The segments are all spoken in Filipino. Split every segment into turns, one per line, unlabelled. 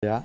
Yeah.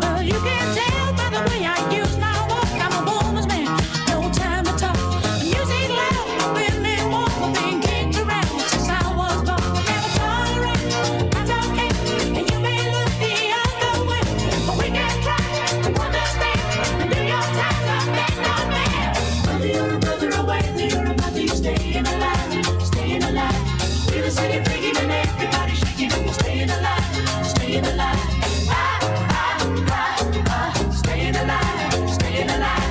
Well, you can tell by the way I use my walk. I'm a woman's man, no time to talk. The music loud, women walk, being kicked around since I was born. Never tolerate, that's okay. And you may look the other way, but we can try to understand and do your time to make no man. Whether you're a brother or whether you're a mother, you're staying alive, staying alive. Feel the city breaking and everybody shaking, and we're staying alive, staying alive. Staying alive, staying alive, staying alive.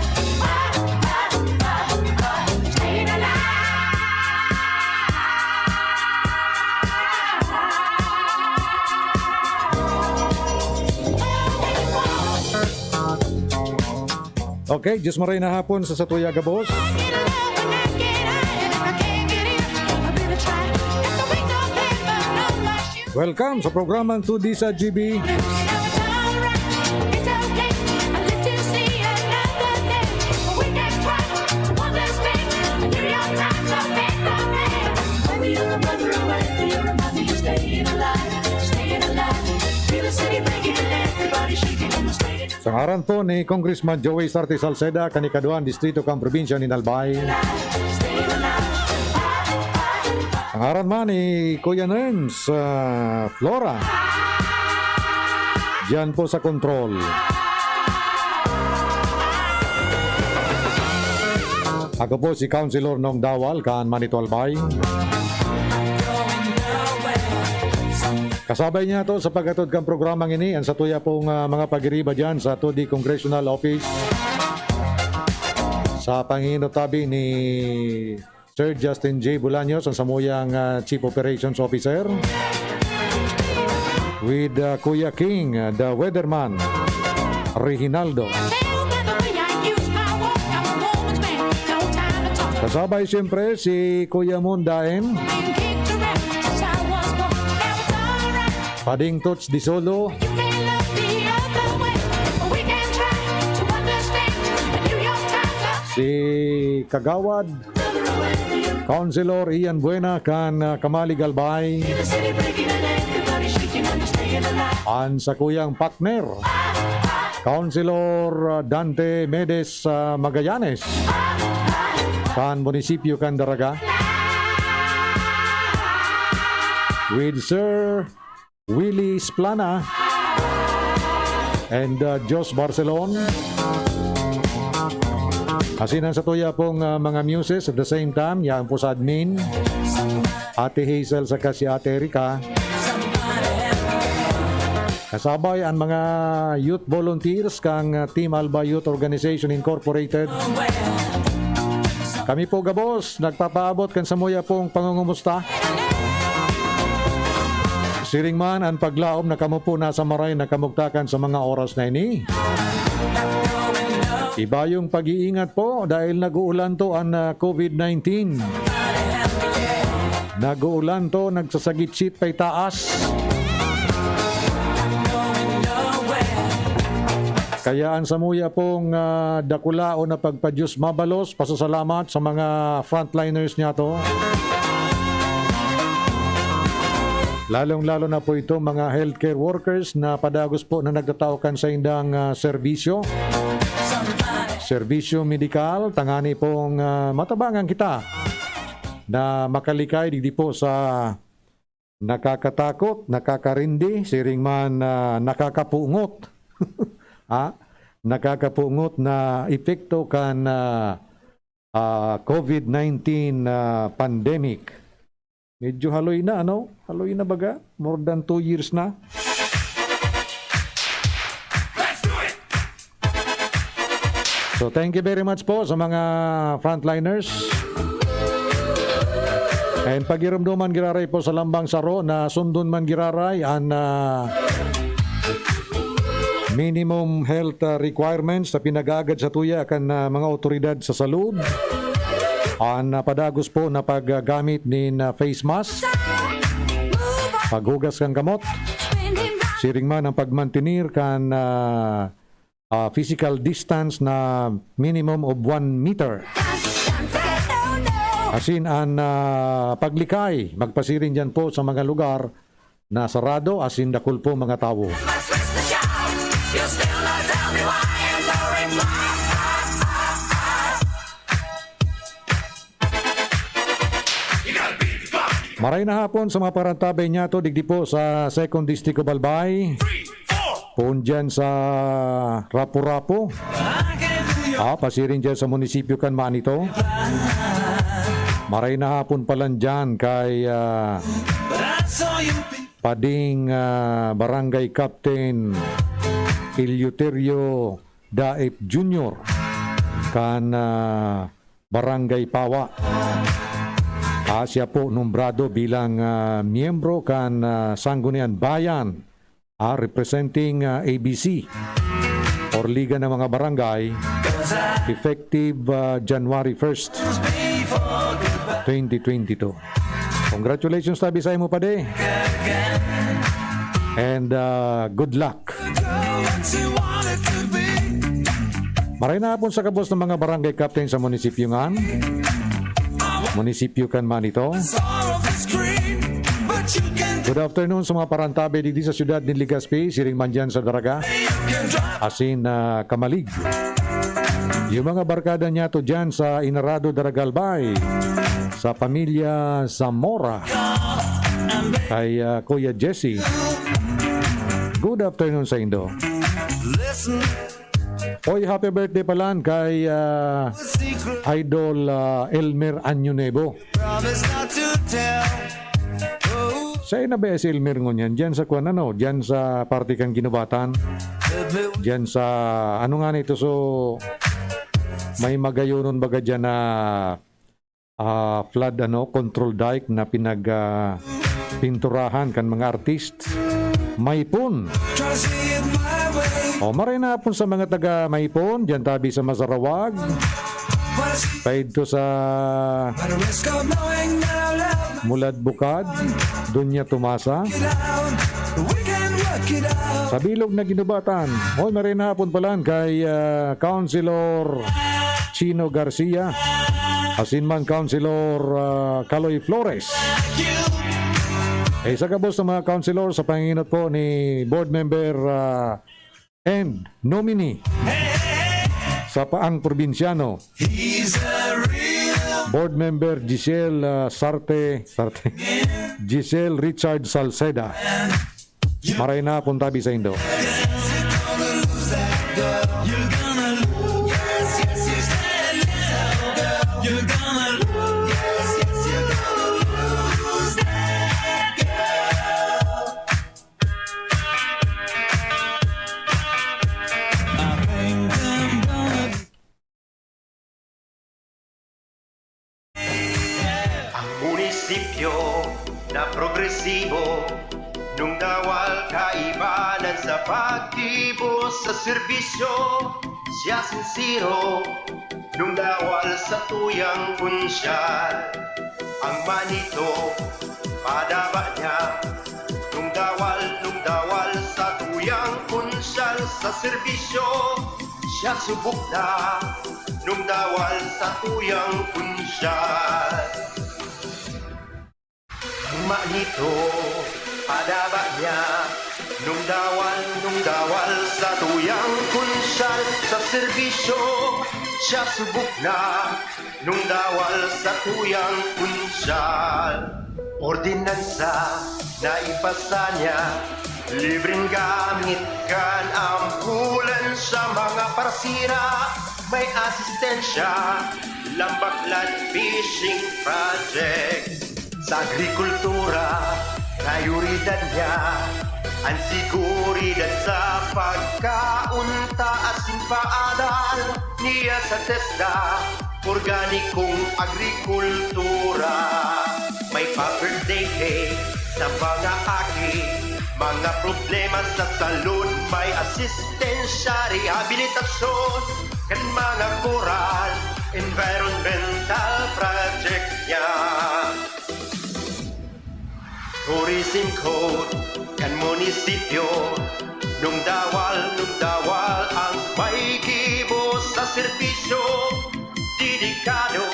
Okay, Diyos maray na hapon sa Satuyaga Boss. Welcome sa programang 2D sa GB. Sa ngaran po ni Congressman Joey Sarte Salceda, Kanikaduan, Distrito kang Probinsya ni Albay. Sa ngaran man ni Kuya Nerms Flora. Diyan po sa control. Ako po si Councilor Nong Dawal, Kaan Manito Albay. Kasabay niya to sa pagkatod kang programang ini ang satuya pong mga pagiriba dyan sa 2D Congressional Office sa panginotabi ni Sir Justin J. Bulaños, ang samuyang Chief Operations Officer, with Kuya King, the Weatherman, Reginaldo. Kasabay siyempre si Kuya Mundaen, Pading Tots Di Solo, si Kagawad, Councilor Ian Buena kan Kamali Galbay, an sa kuyang partner, Councilor Dante Medes Magallanes, kan Munisipyo kan Daraga, with Sir Willie Splana and Jos Barcelon. Asinan sa tuya pong mga muses at the same time, yan po sa admin, Ate Hazel saka si Ate Erika. Kasabay ang mga youth volunteers kang Team Alba Youth Organization Incorporated. Kami po gabos, nagpapaabot kan sa muya pong pangungumusta. Siring man ang paglaom na kamo po nasa maray na kamugtakan sa mga oras na ini. Iba yung pag-iingat po dahil nag-uulan to ang COVID-19. Nag-uulan to, nagsasagit-sit pa'y taas. Kaya ang samuya pong dakulao na pagpadyos mabalos, pasasalamat sa mga frontliners niya to. Lalong-lalo na po ito mga healthcare workers na padagos po na nagtatawkan sa indang serbisyo. Serbisyo medikal, tangani pong matabangan kita na makalikay di po sa nakakatakot, nakakarindi, siring man nakakapungot. Nakakapungot na epekto kan COVID-19 pandemic. Medyo haloy na, ano? Haloy na baga? More than 2 years na. So thank you very much po sa mga frontliners. And pagirumduman giraray po sa lambang saro na sundon man giraray ang minimum health requirements na pinag-agad sa tuya kan mga otoridad sa salud. Ang padagos po na paggamit ni face mask, paghugas kang gamot, siring man ang pagmantinir kan physical distance na minimum of 1 meter. Asin ang paglikay, magpasirin dyan po sa mga lugar na sarado, asin dakul po mga tao. Maray na hapon sa mga parantabay niya to, digdi po sa 2nd District of Albay. Poon dyan sa Rapu-Rapu. Pasirin dyan sa munisipyo kan Manito. Maray na hapon palan dyan kay Pading Barangay Captain Eleuterio Daep Jr. kan Barangay Pawa. Siya po nombrado bilang miyembro kan Sangguniang Bayan representing ABC or Liga ng mga Barangay effective January 1st, 2022. Congratulations tabi sa mo pade. And good luck. Maray na hapon sa kabos ng mga barangay captain sa munisipyo ngan. Munisipyo kan Manito. Good afternoon sa mga parantabe dito sa siyudad ni Legazpi, siring man dyan sa Daraga, asin Kamalig. Yung mga barkada niya to dyan sa Inarado, Daragalbay, sa pamilya Zamora, kay Kuya Jesse. Good afternoon sa Indo. Hoy, happy birthday palan kay Idol Elmer Anyonebo. Sa'yo na ba si Elmer ngunyan? Diyan sa kuwan ano? Diyan sa party kang ginubatan? Diyan sa ano nga nito? So may magayonon baga dyan na flood control dike na pinturahan kan mga artist. Maipon. Maray na hapon sa mga taga Maipon, dyan tabi sa Masarawag. Paid to sa Mulad Bukad, Dunya Tumasa. Sa Bilog na Ginubatan. Maray na hapon palan kay Councilor Chino Garcia. Asin man Councilor Caloy Flores. Sa kabos ng mga councilor sa panginot po ni board member and nominee sa Paang Probinsyano, board member Giselle Giselle Richard Salceda. Maray na puntabi sa Indo.
Na progresibo nung dawal kaibanan sa pagtibo sa serbisyo, siya sincero nung dawal sa tuyang punsyal. Ang Manito padaba niya nung dawal sa tuyang punsyal sa serbisyo, siya subok na nung dawal sa tuyang punsyal. Manito, padaba niya nung dawal sa tuyang kunsyal sa serbisyo, siya subok na nung dawal sa tuyang kunsyal. Ordinansa na ipasa niya, libreng gamit kan ambulan sa mga parsira, may asistensya, lambaklan fishing project. Sa agrikultura, prioridad niya ang siguridad sa pagkaunta asin paadal niya sa TESDA, organikong agrikultura. May pa-birthday cake sa mga aki, mga problema sa salud, may asistensya, rehabilitasyon, kan mga koral, environmental project niya. Tourism code kan munisipyo nung dawal ang may gibo sa serbisyo, dedikado,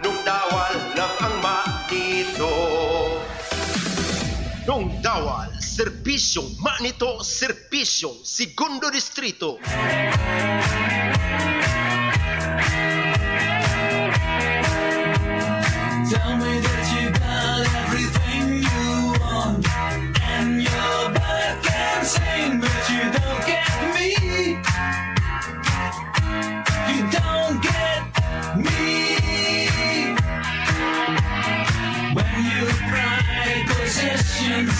nung dawal lang ang manito. Nung dawal, serbisyong manito, serbisyong segundo distrito.
Tell me that you got everything you want, and you're back and sing, but you don't get me. You don't get me. When your pride possessions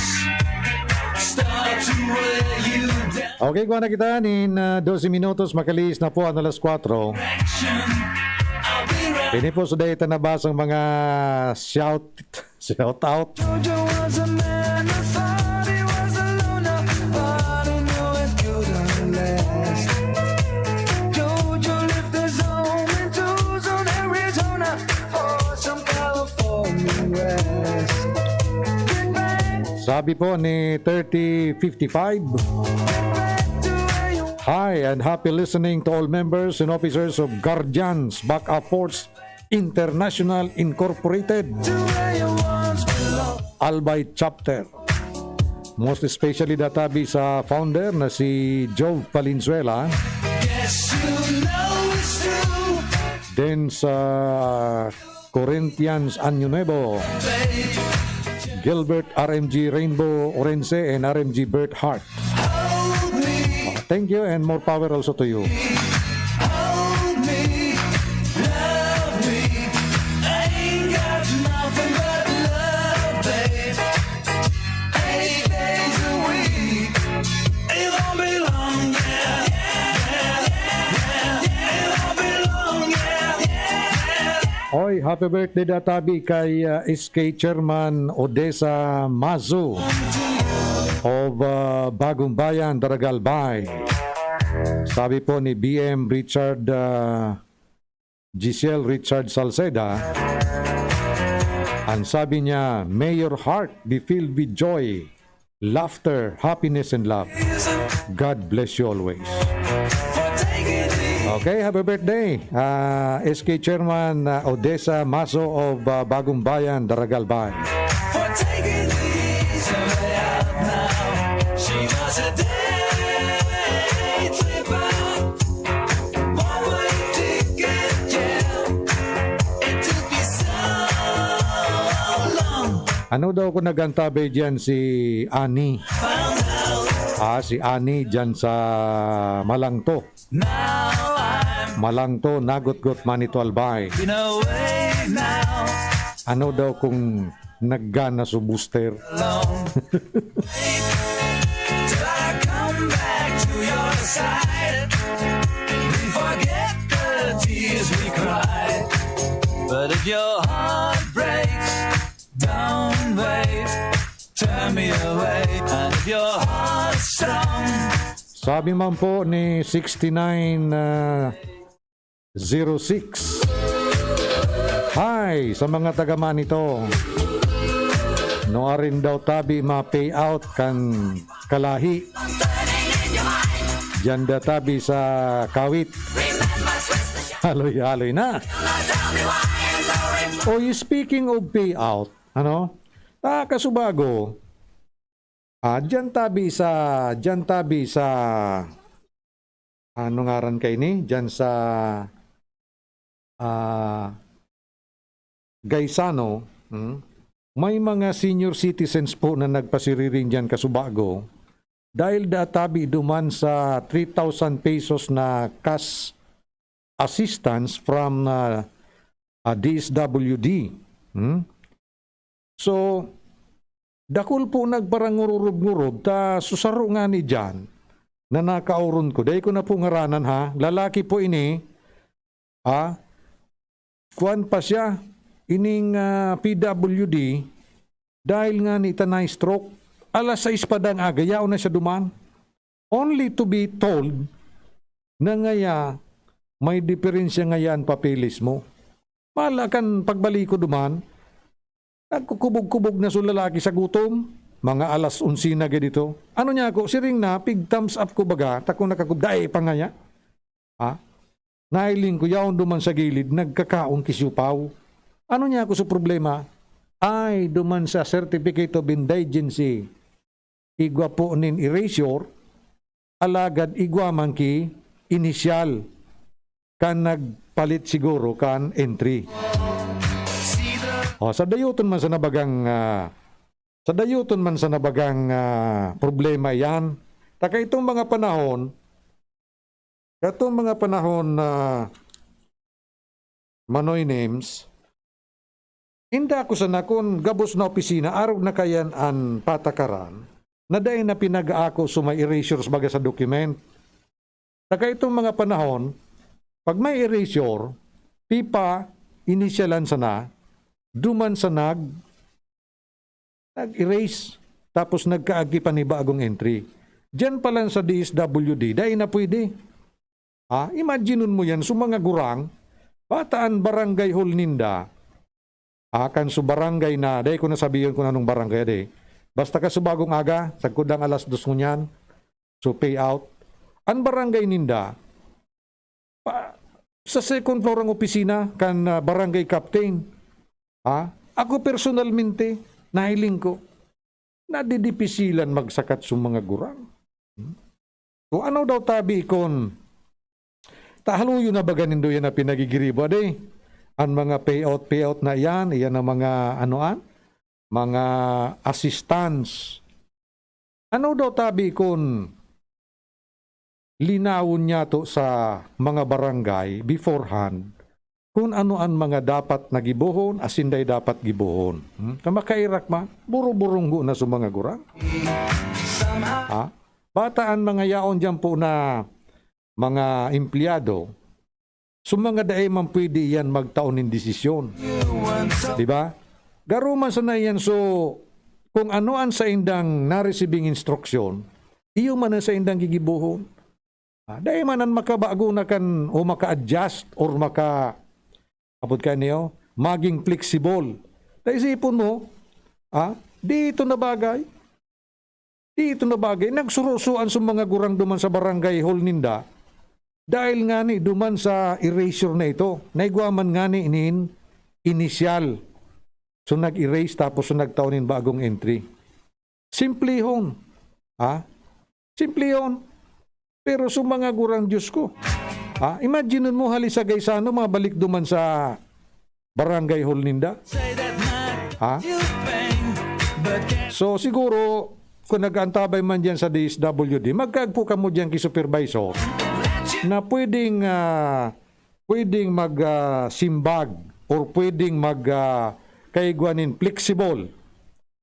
start to wear you down.
Okay, kuha na kita in 12 minutos, makalis na po ang alas 4.
I'll be right.
Ini po sa data na basang mga shout out.
Jojo was a man who thought he was a loner, but he knew it couldn't last. Jojo left his home in Tucson, Arizona, for some California rest. Get back,
Sabi po ni 3055,
get back to where you
hi and happy listening to all members and officers of Guardians Backup Force International Incorporated,
once belonged.
Albay Chapter. Most especially databi sa founder na si Jove Valenzuela,
Guess you know it's true,
then sa Corinthians Año Nuevo,
babe.
Gilbert RMG Rainbow Orense and RMG Bert Hart.
Hold me,
Thank you and more power also to you.
hold me, love me. I ain't got nothing but love, babe. 8 days a week, it won't be long, yeah, it won't be long, yeah.
Oy, happy birthday databi kay SK Chairman Odessa Mazu of Bagong Bayan, Daragalbay. Sabi po ni BM Richard Giselle Richard Salceda, ang sabi niya, may your heart be filled with joy, laughter, happiness, and love. God bless you always.
For taking it
Okay, happy birthday. SK Chairman Odessa Maso of Bagong Bayan, Daragalbay.
for taking the easy way out now. She was a day tripper, one-way ticket, yeah. It took me so long,
Ano daw kung nagantabi dyan si Ani?
found out.
Si Ani dyan sa Malangto.
Now I'm
Malangto, Nagotgot, Manito, Albay.
in a way now,
Ano daw kung naggana sa booster?
alone. Till I come back to your side, we forget the tears we cried. But if your heart breaks, don't wait, turn me away. And if your heart's strong,
Sabi man po ni 6906. Hi sa mga taga Manito. No rin daw tabi ma-payout kan kalahi. Diyan da tabi sa Kawit. Haloy-haloy na. Oh, you speaking of payout, ano? Kasubago. Diyan tabi sa ano ngaran kay ni? Diyan sa Gaisano, may mga senior citizens po na nagpasiriring diyan Kasubago dahil databi duman sa 3,000 pesos na cash assistance from DSWD. So, dakol po nagparangururob-ngurob ta susaro nga ni Jan na nakauron ko. Dahil ko na po ngaranan ha. Lalaki po ini. Kuan pa siya. Ining PWD. Dahil nga ni tanay stroke. Alas 6 padang agayaw na siya duman. Only to be told na ngaya may diferensya ngayan papilis mo. Malakan pagbalik ko duman. Nagkukubog-kubog na lalaki sa gutom. Mga alas 11 na dito. Ano niya ako? Siring na, pig thumbs up ko baga. Takong nakakubday pa nga niya. Ha? Nailing ko yaon duman sa gilid, nagkakaong kisupaw. Ano niya ako sa problema? Ay, duman sa Certificate of Indigency, igwa po nin erasure, alagad igwa man ki initial, kan nagpalit siguro kan entry. O, sa dayuton man sa nabagang problema yan. Taka itong mga panahon na Manoy names, hindi ako sa nakon gabos na opisina, araw na kayan ang patakaran, na dahil na pinag-ako sumay erasures baga sa document. Taka itong mga panahon, pag may erasure, pipa, inisyalan sana, duman sa nag-erase, tapos nagkaagi pa ni bagong entry. Diyan pa lang sa DSWD, dahil na pwede. Imagine mo yan, sa mga gurang, bataan barangay hall ninda, kan su barangay na, dahil ko nasabihin ko na nung barangay, de. Basta ka sa bagong aga, sa kudang alas 2 ngunyan, so pay out. Ang barangay ninda, sa second floor ang opisina, kan barangay captain, ako personalmente, nahiling ko, nadidipisilan magsakat sa mga gurang. Kung ano daw tabi ikon, tahaluyo na baga nindo yan na pinagigiribo, ade. Ang mga payout na yan, iyan ang mga mga assistance. Ano daw tabi ikon, linawon niya to sa mga barangay beforehand, kung ano ang mga dapat na gibuhon, asinday dapat gibuhon. Kamakairak ma, buro-burunggo na sa mga gurang. Bataan mga yaon dyan po na mga empleyado, so mga daay man pwede yan magtaon ng desisyon. Diba? Garuman sa na yan, so kung anoan sa indang na-receiving instruction, iyo man sa indang gigibuhon. Daay man ang makabago na kan o maka-adjust or abot ka niyo, maging flexible. Naisipon mo, dito na bagay, nagsurusuan sa mga gurang duman sa barangay hall ninda, dahil nga ni duman sa erasure na ito, naigwaman nga ni initial. So nag-erase tapos so nagtaunin bagong entry. Simple hon. Simple hon. Pero sa mga gurang Diyos ko, imagine mo halisagay sa mabalik duman sa barangay hall ninda. So siguro, kung nag-antabay man dyan sa DSWD, magkagpo ka mo dyan kay supervisor na pwedeng mag-simbag or pwedeng kaigwanin flexible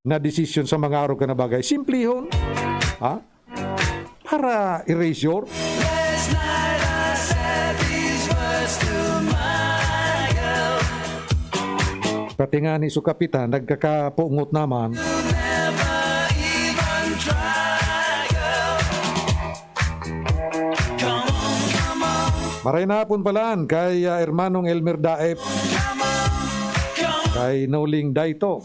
na decision sa mga araw ka na bagay. Simple hon. Para erasure. Pati nga ni su kapitan, nagkakapungot naman. Maray na hapon palaan kay Hermanong Elmer Daep, kay Noling Daito,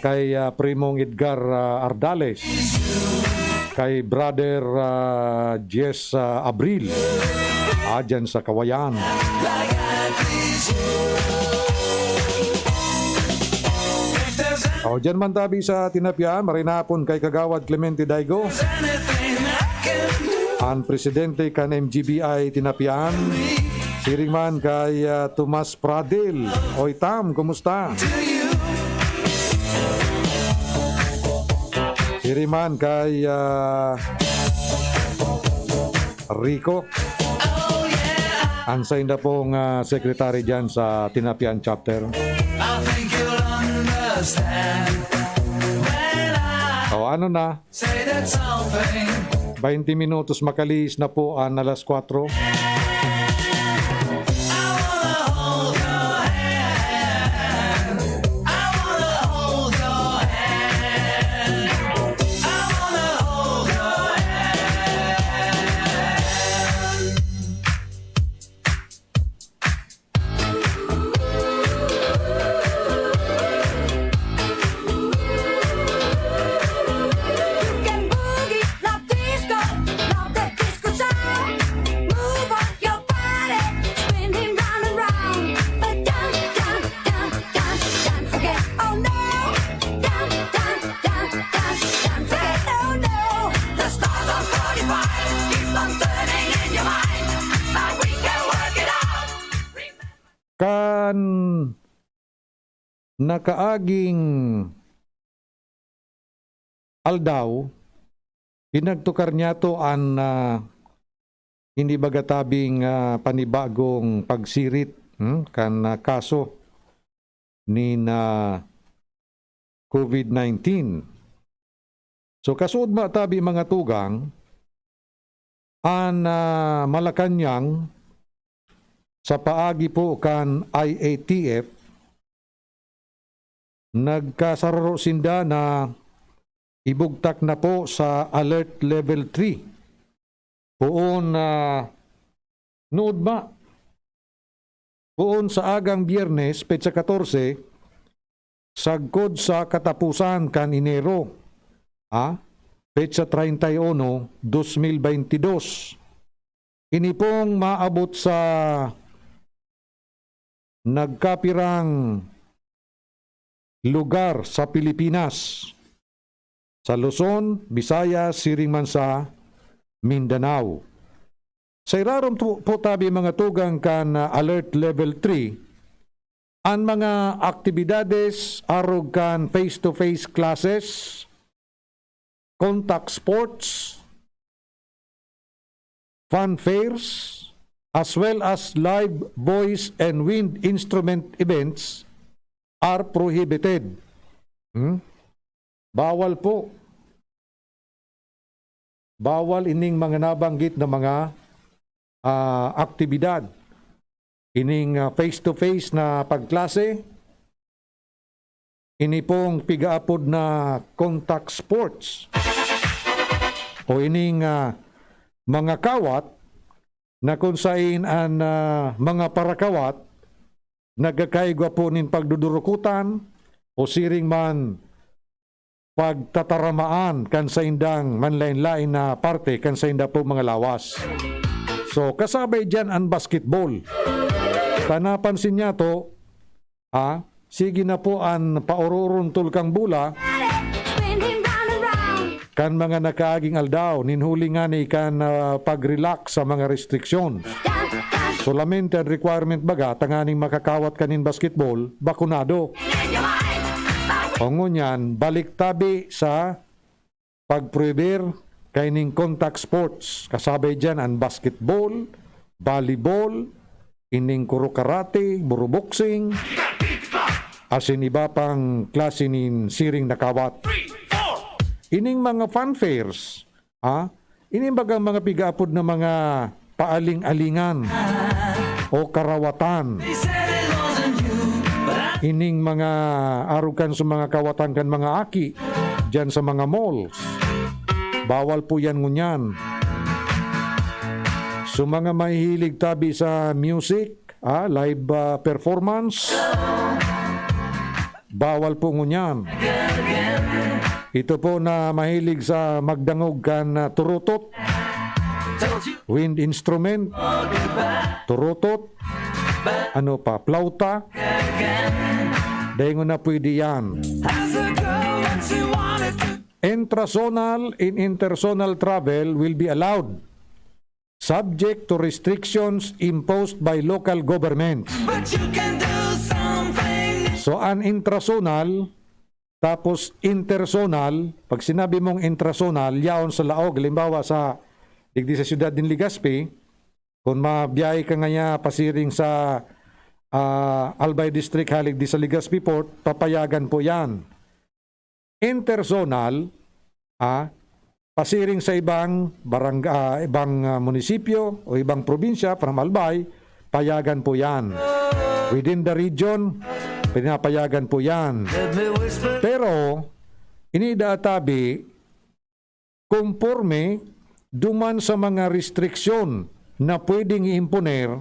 kay Primong Edgar Ardales, kay Brother Jess Abril, dyan sa Kawayan. Dyan man tabi sa Tinapyaan, maray na hapon kay Kagawad Clemente Daigo, ang presidente kan MGBI Tinapyaan, siring man kay Tomas Pradil. Oy Tam, kumusta? Siring man kay Rico, ansay na pong secretary dyan sa Tinapyaan chapter. Ano na? 20 minutos makalis na po ang alas 4.
You can boogie, love disco, love that disco sound.
kan nakaaging aldaw, pinagtukar niya to an hindi bagatabing panibagong pagsirit kan kaso ni na COVID-19. So kasuod matabi mga tugang, an Malacanang sa paagi po kan IATF, nagkasararo sinda na ibugtak na po sa Alert Level 3. Poon nood ba? Poon sa agang Biyernes, petsa 14, sagkod sa katapusan kan Enero, petsa 31, 2022. Ini pong maabot sa nagkapirang lugar sa Pilipinas, sa Luzon, Visayas, siring man sa Mindanao. Sa irarom po tabi mga tugang kan Alert Level 3, ang mga aktibidades arog kan face-to-face classes, contact sports, fun fairs, as well as live voice and wind instrument events are prohibited. Bawal po. Bawal ining mga nabanggit na mga aktibidad. Ining face-to-face na pagklase, ini pong pigaapod na contact sports, o ining mga kawat na kung sain ang mga parakawat nagkakaigwa po nin pagdudurukutan o siring man pagtataramaan kan sa indang manlain-lain na parte kan sa inda po mga lawas. So kasabay dyan ang basketball. Panapansin niya to, sige na po ang paururun tulkang bula kan mga nakaaging aldaw, ninhuli nga ni kan pag-relax sa mga restriksyon. Solamente ang requirement baga, tanganing makakawat kanin basketball, bakunado. O ngunyan, balik tabi sa pag-prohibir kaining contact sports. Kasabay dyan ang basketball, volleyball, ining kuro karate, buro boxing, asin iba pang klase nin siring nakawat. Ining mga fun fairs, ining bagang mga pigaapod na mga paaling-alingan o karawatan. Ining mga arugan sa mga kawatan kan mga aki dyan sa mga malls. Bawal po yan ngunyan. So mga mahihilig tabi sa music, live performance, bawal po ngunyan. Ito po na mahilig sa magdangog kan turutot, wind instrument, turutot, ano pa, plauta, dahingon na pwede yan. Intrazonal and interzonal travel will be allowed, subject to restrictions imposed by local governments. So an intrazonal, tapos interzonal, pag sinabi mong intrazonal, yaon sa laog, halimbawa sa digdi sa siyudad din Legazpi, kung mabiyahe ka nga pasiring sa Albay District halig di sa Legazpi Port, papayagan po yan. Interzonal, pasiring sa ibang ibang munisipyo o ibang probinsya from Albay, payagan po yan. Within the region, pinapayagan po yan. Pero, inidaatabi, konforme duman sa mga restriksyon na pwedeng i-imponer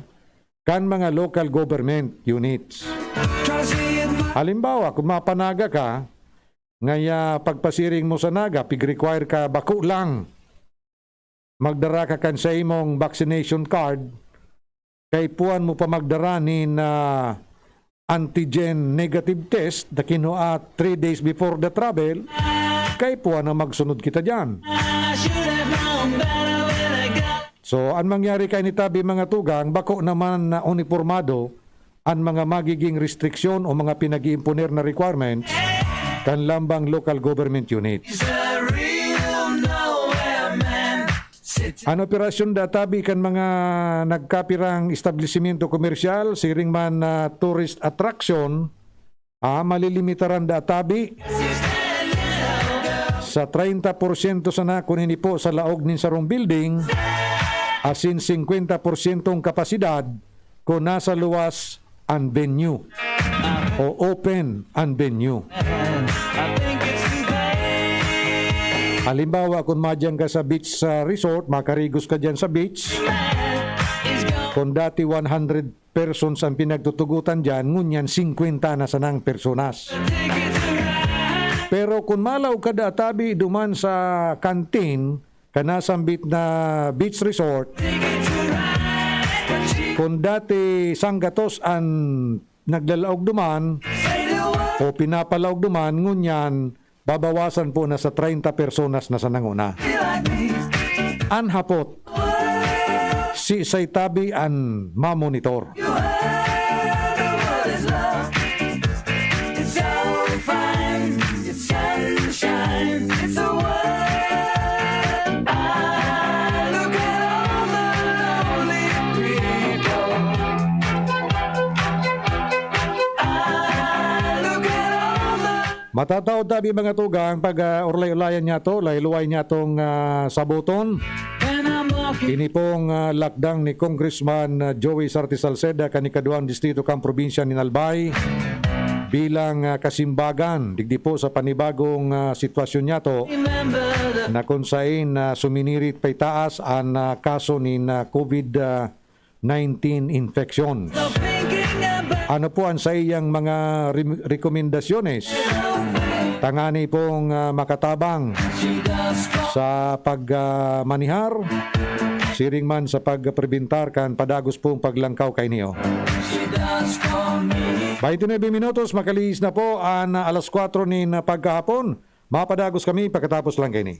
kan mga local government units. Halimbawa, kung mapanaga ka, ngaya pagpasiring mo sa naga, pig-require ka bako lang. Magdara ka kan sa imong vaccination card, kay puan mo pa magdara ni na antigen negative test na kinuha 3 days before the travel, kay puan na magsunod kita dyan. So, ang mangyari kay ni tabi mga tugang, bako naman na uniformado, ang mga magiging restriksyon o mga pinag-iimponer na requirements kan lambang local government units. Ang operasyon databi kan mga nagkapirang establishmento komersyal, siring man na tourist attraction, malilimitaran databi sa 30% sana kunin po sa laog nin sarong building, asin 50% kapasidad kung nasa luwas ang venue o open ang venue. Halimbawa, kung madyan ka sa beach resort, makarigos ka dyan sa beach. Kung dati 100 persons ang pinagtutugutan dyan, ngunyan 50 na sanang personas. Pero kung malaw ka databi duman sa kantin, kanasambit na beach resort, kung dati sanggatos ang naglalaog duman o pinapalaog duman, ngunyan babawasan po na sa 30 personas na sa nanguna. Anhapot, si Saitabi ang mamonitor. Matataod tabi mga tugang pag urlay-ulayan niya to, layluway niya tong sabuton. Ini pong lakdang ni Congressman Joey Sarti Salceda kanikaduan distrito kang probinsya ni Albay bilang kasimbagan digdi po sa panibagong sitwasyon niya to na kung saan suminirit pay taas ang kaso ni COVID-19 infection. Ano po ang sa iyang mga rekomendasyones? Tangani pong makatabang sa pagmanihar, siring man sa pagprebintar kan padagos pong paglangkaw kay niyo. 29 minutos, makalis na po ang alas 4 ni pagkahapon. Mapadagos kami pagkatapos lang kay ni.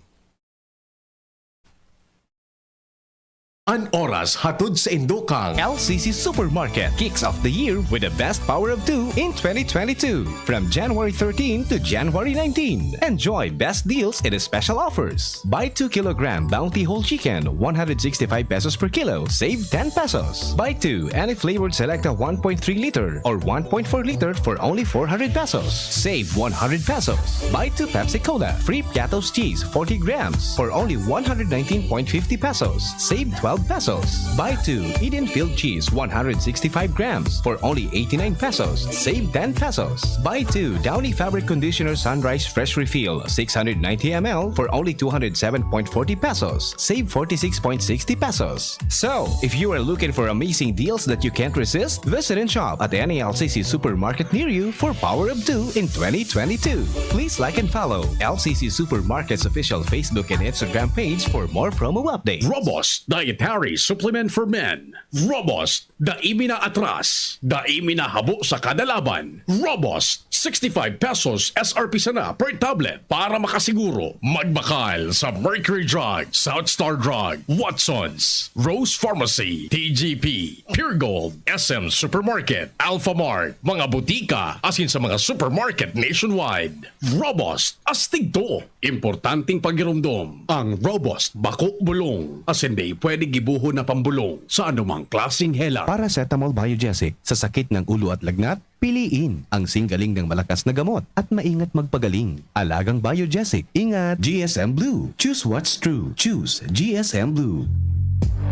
An oras hatod sa Indokang.
LCC Supermarket kicks off the year with the best power of 2 in 2022. From January 13 to January 19. Enjoy best deals and special offers. Buy 2 kilogram Bounty Whole Chicken, 165 pesos per kilo, save 10 pesos. Buy 2 any flavored Selecta 1.3 liter or 1.4 liter for only 400 pesos. Save 100 pesos. Buy 2 Pepsi Cola, free Piatos cheese 40 grams for only 119.50 pesos. Save 12 pesos. Buy 2 Edenfield cheese 165 grams for only 89 pesos. Save 10 pesos. Buy 2 Downy fabric conditioner Sunrise fresh refill 690 ml for only 207.40 pesos. Save 46.60 pesos. So, if you are looking for amazing deals that you can't resist, visit and shop at any LCC supermarket near you for Power of 2 in 2022. Please like and follow LCC Supermarket's official Facebook and Instagram page for more promo updates.
Robust Dietary Supplement for Men. Robust, daimi na atras. Daimi na habo sa kada laban. Robust, 65 pesos SRP sana per tablet para makasiguro. Magbakal sa Mercury Drug, South Star Drug, Watsons, Rose Pharmacy, TGP, Pure Gold, SM Supermarket, Alpha Mart, mga butika, asin sa mga supermarket nationwide. Robust, astig to. Importanteng pagirumdom. Ang Robust, bako bulong. Asin di pwede gibuho na pambulong sa anumang klaseng hela.
Paracetamol Biogesic sa sakit ng ulo at lagnat, piliin ang singgaling ng malakas na gamot at maingat magpagaling. Alagang Biogesic. Ingat, GSM Blue. Choose what's true. Choose GSM Blue.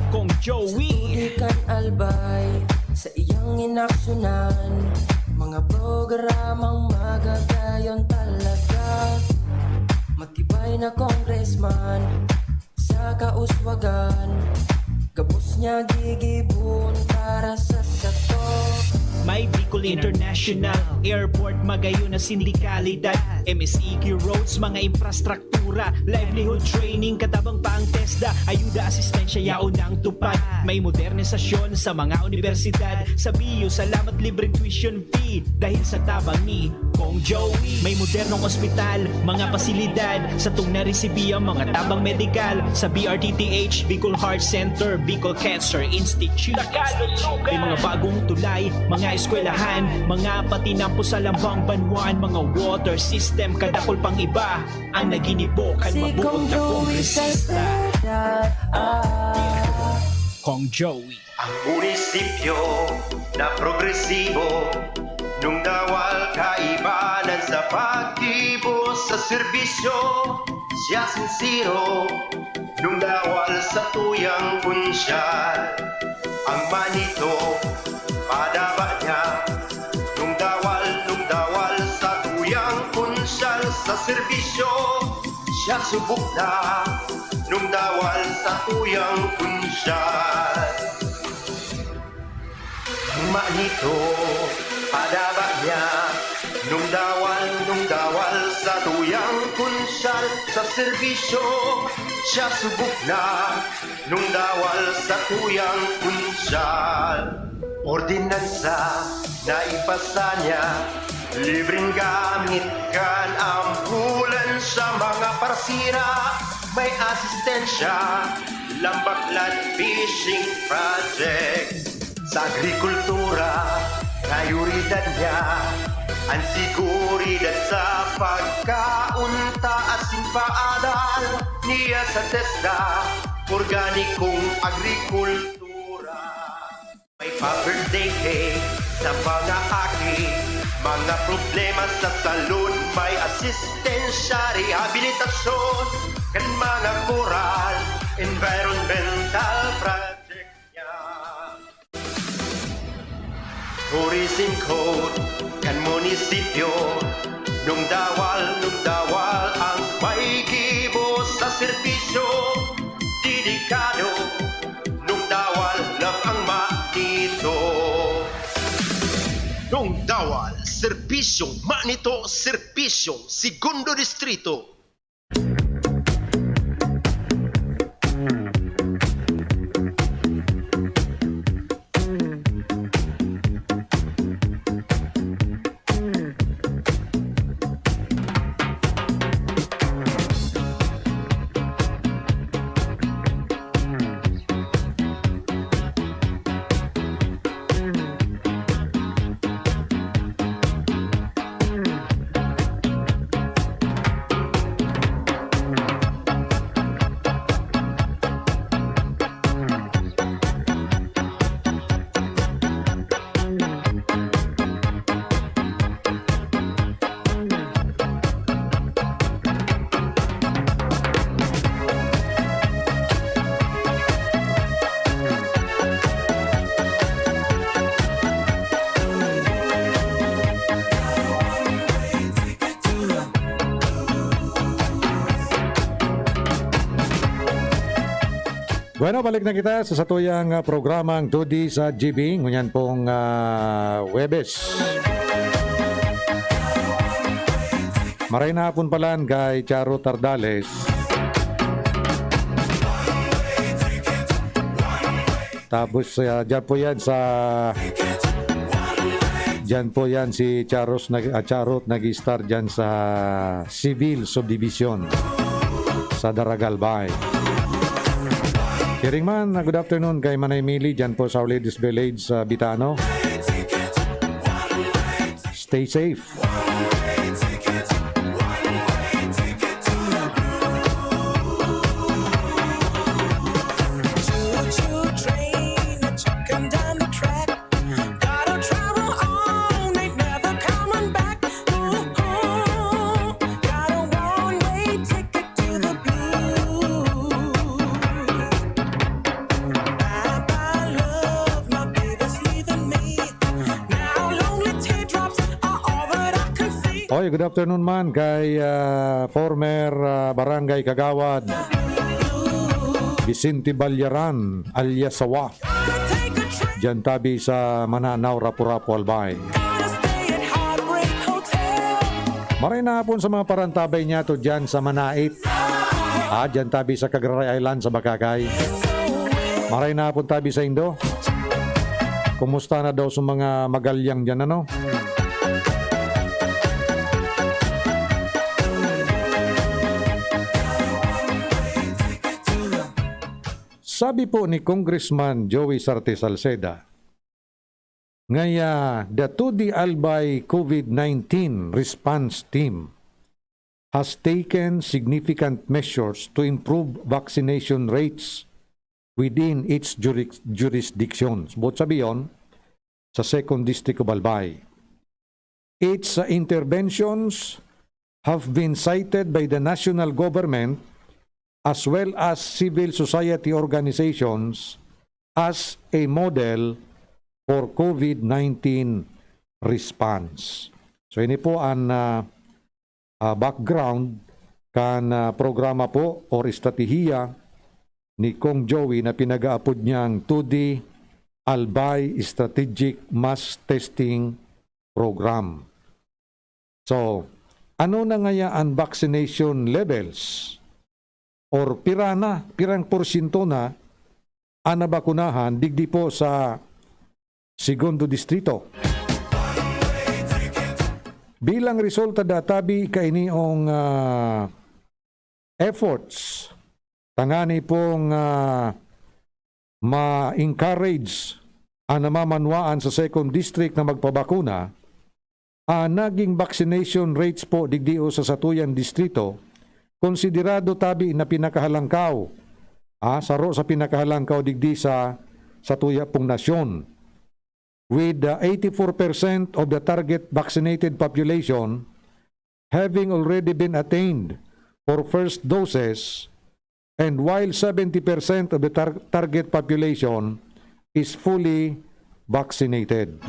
Kung Joey
Ikan albay sa iyang inaksyonan, mga programang magagayon talaga. Matibay na congressman sa kauswagan, gabos niya gigibon para sa sato.
May Bicol International Airport, magayon na sindikalidad. MSEQ roads, mga infrastruktura, livelihood training, katabang pa ang TESDA, ayuda, asistensya, yaunang tupad. May modernisasyon sa mga universidad, sa BIU, salamat libreng tuition fee, dahil sa tabang ni Kong Joey. May modernong ospital, mga pasilidad, sa tung naresibi ang mga tabang medikal, sa BRTTH, Bicol Heart Center, Bicol Cancer Institute. May mga bagong tulay, mga eskwelahan, mga patinampo sa lambang banwan, mga water system, kadakol pang iba, ang naginibokan
Si
mabuot
Kong
na
Joey sa
kongresista.
edad.
Kong Joey.
Ang munisipyo na progresibo nung dawal kaibanan sa pagkibo sa serbisyo. Siya sincero nung dawal sa tuyang punsyal. Ang manito padaba niya nung dawal sa tuyang punsyal sa serbisyo. Siya subok na nung dawal sa tuyang punsyal. Ang manito padaba niya nung dawal sa tuyang punsyal sa serbisyo. Siya subok na nung dawal sa tuyang punsyal. Ordinansa na ipasa niya, libreng gamit kan ambulan sa mga parsira. May asistensya, lambaklan fishing project. Sa agrikultura, kayuridad niya, ang siguridad sa pagkaunta asin paadal niya sa TESDA, organikong agrikultura. May pa-birthday cake sa mga aki, mga problema sa salud, may asistensya, rehabilitasyon, kan mga coral, environmental project niya. Tourism code kan munisipyo nung dawal ang may kibo sa serbisyo. Dedikado nung dawal lang ang manito. Nung dawal, serbisyong manito, serbisyong segundo distrito.
Bueno, balik na kita sa satuyang programang 2D sa GB. Ngunyan pong Webes. Maray na hapon palan kay Charo Tardales. Tapos dyan po yan sa... Dyan po yan si Charot nag-star dyan sa Civil Subdivision sa Daragalbay. Kiringman, good afternoon kay Manay Mili dyan po sa Our Lady's Village sa Bitano. Stay safe.
Choo-choo train, chucking down the track. Gotta travel on, ain't never coming back. Ooh, got a one-way ticket to the blues. Bye-bye love, my baby's leaving me. Now lonely teardrops are all that I can see.
Oy, good afternoon man kay former Barangay Kagawad Vicente Balyaran alias Sawa.
Take a trip,
Dyan tabi sa Mananaw, Rapu-Rapu, Albay.
gotta stay at Heartbreak Hotel.
Maray na hapon sa mga parantabay niya to dyan sa Manait. Dyan tabi sa Cagaray Island sa Bakakay. Maray na hapon tabi sa Indo. Kumusta na daw sa mga magalyang dyan, ano? Sabi po ni Congressman Joey Sarte Salceda, ngaya the 2D Albay COVID-19 response team has taken significant measures to improve vaccination rates within its jurisdictions. Bukod sabi yun, sa 2nd District of Albay. Its interventions have been cited by the national government as well as civil society organizations as a model for COVID-19 response. So ini po ang background kan programa po or estratehiya ni Kong Joey na pinag-aapod niyang 2D Albay Strategic Mass Testing Program. So, ano na nga ang vaccination levels? Or pirang porsyento na ang nabakunahan digdi po sa 2nd Distrito. Bilang resulta databi kainiong efforts, tangani pong ma-encourage ang namamanwaan sa 2nd District na magpabakuna, naging vaccination rates po digdio sa Satuyan Distrito, konsiderado tabi na pinakahalangkaw, saro sa pinakahalangkaw digdi sa Satuya pong nasyon. With 84% of the target vaccinated population having already been attained for first doses, and while 70% of the target population is fully vaccinated.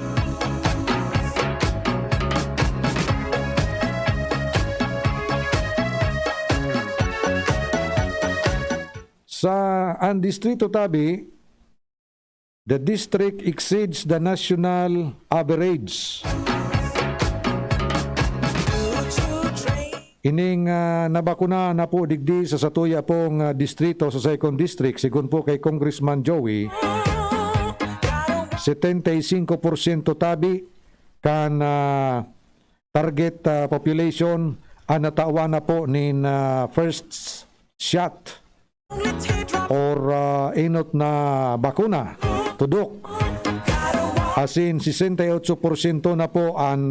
Sa ang distrito tabi, the district exceeds the national average. Ining nabakuna na po digdi sa Satuya pong distrito sa 2nd District, sigun po kay Congressman Joey, 75% tabi kan target population ang natawa na po ni first shot or inot na bakuna, tudok. Asin 68% na po ang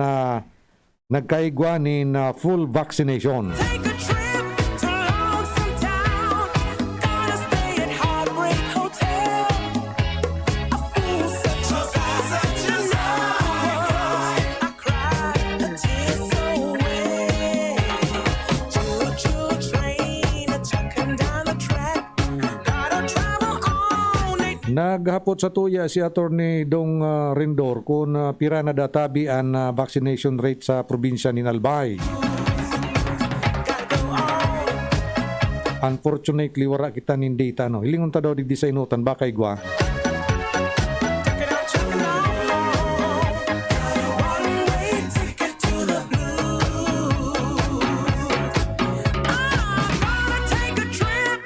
nagkaigwa ni full vaccination.
Take a trip to Lonesome Town. Gonna stay at Heartbreak Hotel. A fool such as I cried a tear so wet. Choo-choo train chucking down the track. Gotta travel on it.
Naghapot sa tuya si Attorney Dong Rindor kung pira na databi ang vaccination rate sa probinsya ni Albay. Unfortunately, wala kita nin data. No? Hilingon ta daw digdi sa inutan, baka igwa.
Check it out. One way ticket to the blue. I'm gonna take a trip.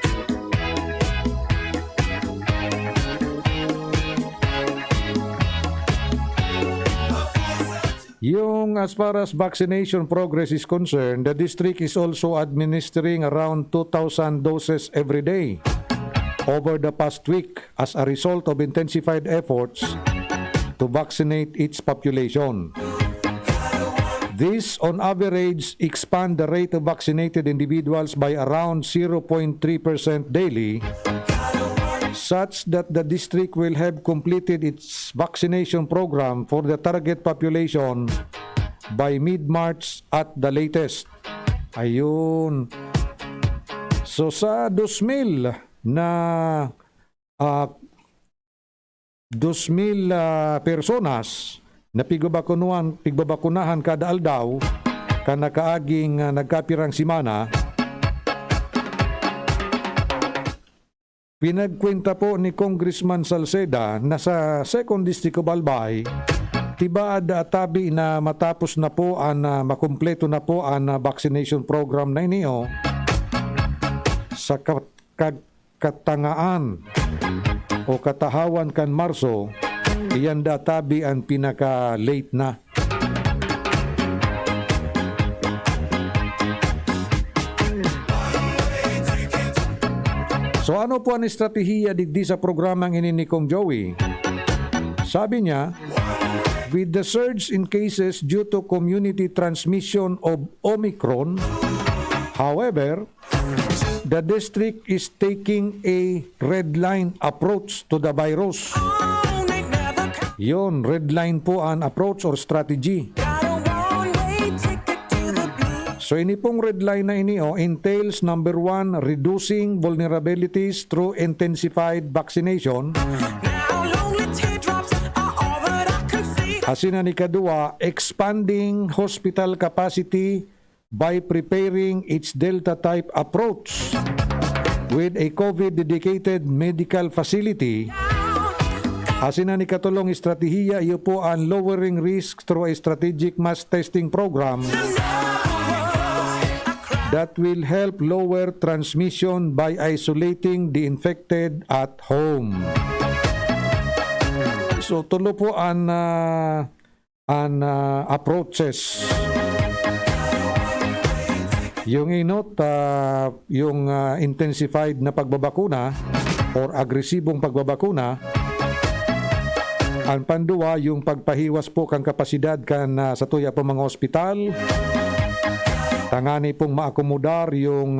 Yung as far as vaccination progress is concerned, the district is also administering around 2,000 doses every day over the past week as a result of intensified efforts to vaccinate its population. This, on average, expand the rate of vaccinated individuals by around 0.3% daily, such that the district will have completed its vaccination program for the target population by mid-March at the latest. Ayun. So sa 2,000 na 2,000 personas na pigbabakunahan kada aldaw kana kaaging nagkapirang simana, pinagkwenta po ni Congressman Salceda na sa 2nd District of Albay, tiba tabi na matapos na po ang makumpleto na po ang vaccination program na iniyo sa katangaan o katahawan kan Marso, iyan tabi ang pinaka-late na. So ano po ang estratehiya digdi sa programang ini ni Kong Joey? Sabi niya, with the surge in cases due to community transmission of Omicron, however, the district is taking a red line approach to the virus. Yon, red line po ang approach or strategy. So ini pong red line na ini entails number 1, reducing vulnerabilities through intensified vaccination. Hasina ni kadua, expanding hospital capacity by preparing its Delta type approach with a COVID-dedicated medical facility. Hasina ni katulong estratehiya, iyo po ang lowering risk through a strategic mass testing program that will help lower transmission by isolating the infected at home. So tulo po ang approaches. Yung yung intensified na pagbabakuna or agresibong pagbabakuna. Ang panduwa, yung pagpahiwas po kang kapasidad kan sa tuya po mga ospital. Tangani pong maakomodar yung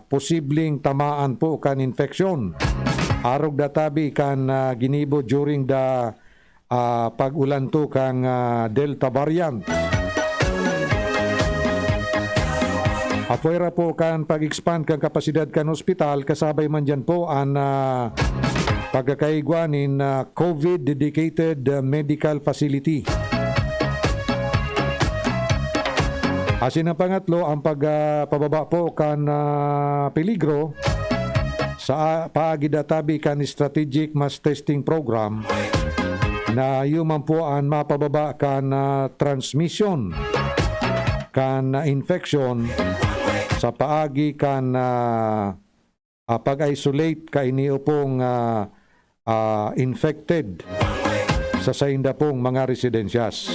posibleng tamaan po kan infeksyon. Arog databi kan ginibo during the pag-ulan to kang Delta variant. Afuera po kan pag-expand kang kapasidad kan ospital, kasabay man dyan po ang pagkakaigwanin na COVID-dedicated medical facility. Asin ang pangatlo, ang pagpababa po kan peligro sa paagidatabi kan strategic mass testing program na yuman po ang mapababa kan transmission kan infection sa paagi kan pag-isolate ka iniyo pong infected sa sainda pong mga residensyas.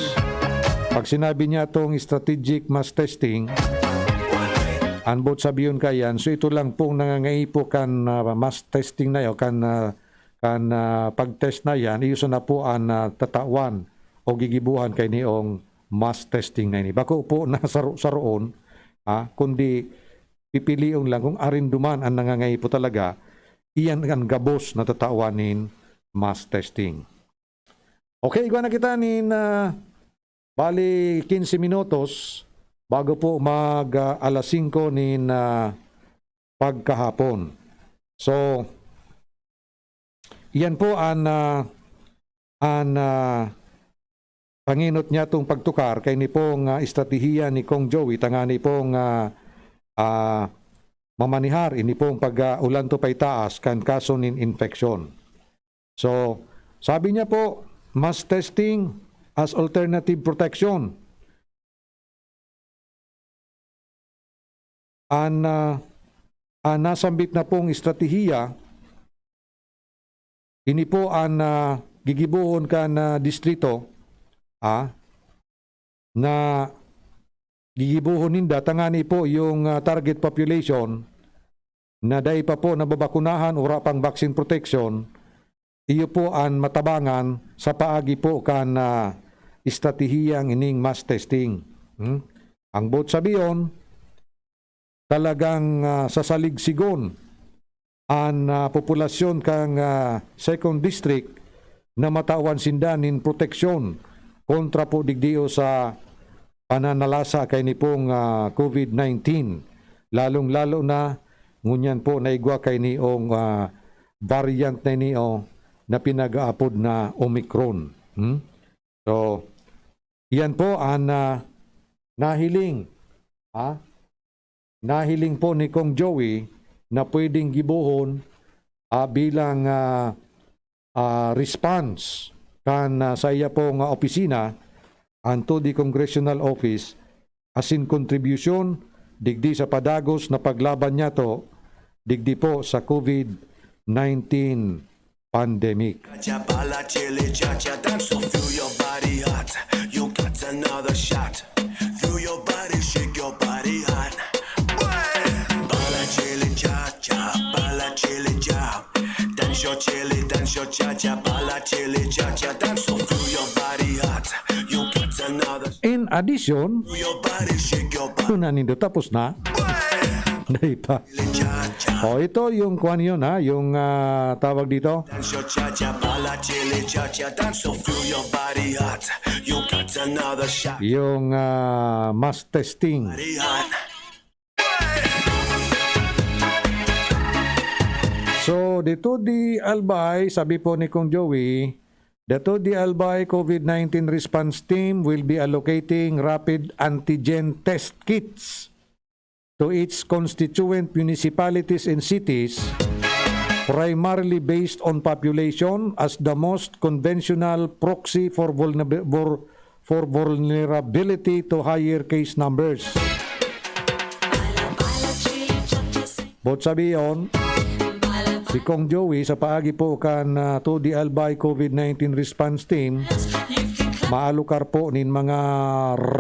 Pag sinabi niya itong strategic mass testing, anbot sabiyon kayan, so ito lang pong nangangaipo kan mass testing na yun, kan pag-test na yan, iuso na po ang tatawan o gigibuhan kay niong mass testing na ini. Bako po na saroon, kundi pipiliyon lang kung arinduman ang nangangaipo talaga, iyan ang gabos na tatawanin mass testing. Okay, iguan na kita nin bali 15 minutos bago po mag alas 5 nin pagkahapon. So, iyan po ang panginot niya itong pagtukar kay ni pong estratehiya ni Kong Joey, tangani pong mamanihar, ini pong pag-ulan to pay taas kan kaso nin infection. So, sabi niya po, mass testing as alternative protection. Nasambit na pong estratehiya, ini po ang gigibuhon kan distrito na gigibuhon ninda, tangani po yung target population na dahil pa po nababakunahan ura pang vaccine protection, iyo po ang matabangan sa paagi po kan estratehiyang ining mass testing. Ang bot sabiyon, talagang sasaligsigon ang populasyon kang second district na matawan sindanin proteksyon kontra po digdio sa pananalasa kay ni pong COVID-19. Lalong-lalo na ngunyan po naigwa kay niong variant na niyo na pinag-aapod na Omicron. So, yan po ang nahiling. Nahiling po ni Kong Joey na pwedeng gibuhon bilang response kan sa iya po nga opisina anto di congressional office asin contribution digdi sa padagos na paglaban niya to digdi po sa COVID-19 pandemic.
Cha-cha-pala, chili, cha-cha, dance so feel your body hot. You got another shot. Feel your body, shake your body hot. Pala, chili, cha-cha, pala, chili, cha. Dance your chili, dance your cha-cha, pala, chili, cha-cha, dance so feel your body hot. You got another.
In addition,
Feel your body, shake your body.
ito na nindo tapos na. Dahil pa.
Cha-cha,
O ito yung kuan yun ha, yung tawag dito.
dance your cha-cha, pala, chili, cha-cha, dance so feel your body hot. You got another shot.
Yung mass testing.
Body hot.
So, dito di Albay, sabi po ni Kong Joey, dito di Albay COVID-19 response team will be allocating rapid antigen test kits to its constituent municipalities and cities, primarily based on population as the most conventional proxy for vulnerability to higher case numbers. Bot sabi yon, si Kong Joey sa paagi po kan to the Albay COVID-19 response team, maalukar po nin mga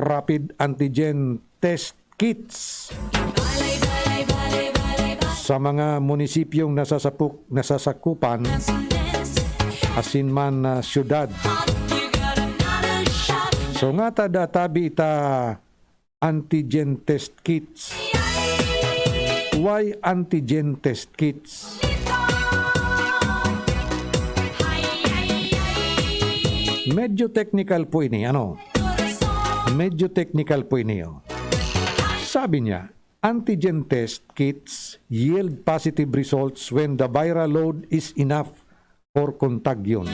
rapid antigen test kits sa mga munisipyong nasasakupan asin man syudad. So nga tada tabi ita antigen test kits. Why antigen test kits? Medyo technical po ini, ano? Medyo technical po ini, oh. Sabi niya, antigen test kits yield positive results when the viral load is enough for contagion.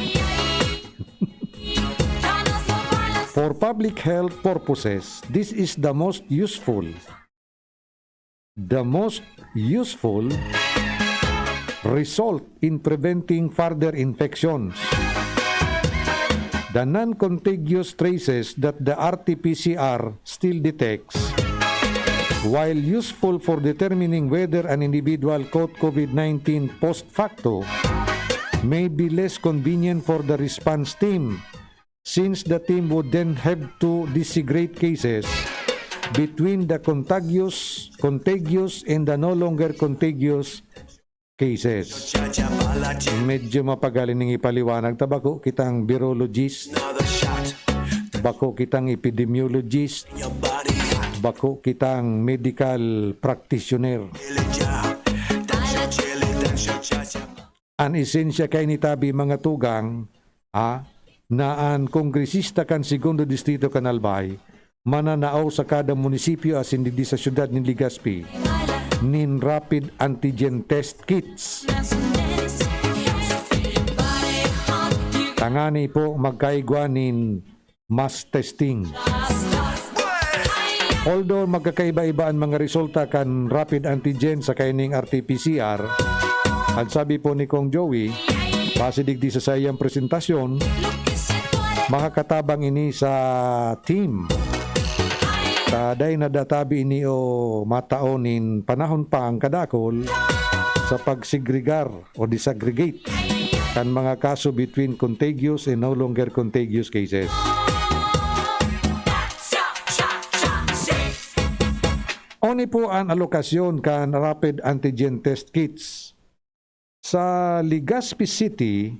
For public health purposes, this is the most useful result in preventing further infections. The non-contagious traces that the RT-PCR still detects, while useful for determining whether an individual caught COVID-19 post facto, may be less convenient for the response team, since the team would then have to disaggregate cases between the contagious and the no longer contagious cases.
Cha-cha-pala, chili,
Medyo mapagaling ng ipaliwanag. Tabako kitang virologist,
another shot.
bako kitang epidemiologist,
Your body hot.
bako kitang medical practitioner.
Chili, cha. Dance your chili, dance your cha-cha.
An esensya kay nitabi mga tugang na an kongresista kan segundo distrito kan Albay mananao sa kada munisipyo as hindi sa syudad ni Legazpi nin rapid antigen test kits. Tangani po magkaigwa nin mass testing. Although magkakaiba-iba ang mga resulta kan rapid antigen sa kaining RT-PCR, at sabi po ni Kong Joey, pasidig di sa sayang presentasyon, makakatabang ini sa team. Taday na databi ini o mataonin panahon pa ang kadakol sa pagsegregar o disaggregate kan mga kaso between contagious and no longer contagious cases. Oni po ang alokasyon kan rapid antigen test kits. Sa Legazpi City,